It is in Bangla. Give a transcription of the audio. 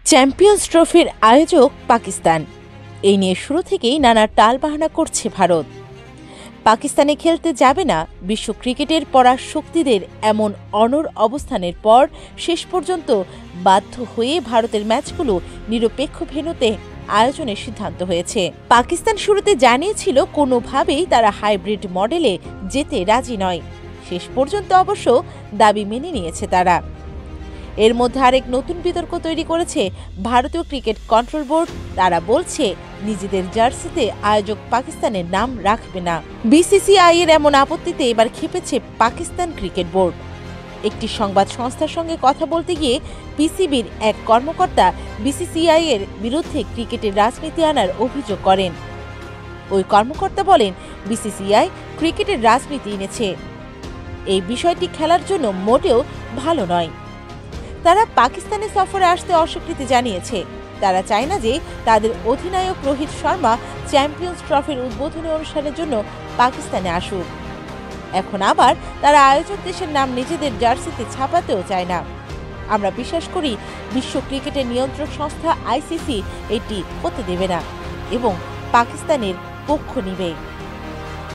চ্যাম্পিয়ন্স ট্রফির আয়োজক পাকিস্তান। এই নিয়ে শুরু থেকেই নানা টালবাহানা করছে ভারত। পাকিস্তানে খেলতে যাবে না বিশ্ব ক্রিকেটের পরাশক্তিদের এমন অনড় অবস্থানের পর শেষ পর্যন্ত বাধ্য হয়ে ভারতের ম্যাচগুলো নিরপেক্ষ ভেন্যুতে আয়োজনের সিদ্ধান্ত হয়েছে। পাকিস্তান শুরুতে জানিয়েছিল কোনোভাবেই তারা হাইব্রিড মডেলে যেতে রাজি নয়। শেষ পর্যন্ত অবশ্য দাবি মেনে নিয়েছে তারা। এর মধ্যে আরেক নতুন বিতর্ক তৈরি করেছে ভারতীয় ক্রিকেট কন্ট্রোল বোর্ড। তারা বলছে নিজেদের জার্সিতে আয়োজক পাকিস্তানের নাম রাখবে না। বিসিসিআই এর এমন আপত্তিতে এবার ক্ষেপেছে পাকিস্তান ক্রিকেট বোর্ড। একটি সংবাদ সংস্থার সঙ্গে কথা বলতে গিয়ে পিসিবির এক কর্মকর্তা বিসিসিআই এর বিরুদ্ধে ক্রিকেটের রাজনীতি আনার অভিযোগ করেন। ওই কর্মকর্তা বলেন, বিসিসিআই ক্রিকেটের রাজনীতি এনেছে। এই বিষয়টি খেলার জন্য মোটেও ভালো নয়। তারা পাকিস্তানে সফরে আসতে অস্বীকৃতি জানিয়েছে। তারা চায় না যে তাদের অধিনায়ক রোহিত শর্মা চ্যাম্পিয়ন্স ট্রফির উদ্বোধনী অনুষ্ঠানের জন্য পাকিস্তানে আসুক। এখন আবার তারা আয়োজক দেশের নাম নিজেদের জার্সিতে ছাপাতেও চায় না। আমরা বিশ্বাস করি বিশ্ব ক্রিকেটের নিয়ন্ত্রক সংস্থা আইসিসি এটি হতে দেবে না এবং পাকিস্তানের পক্ষ নিবে।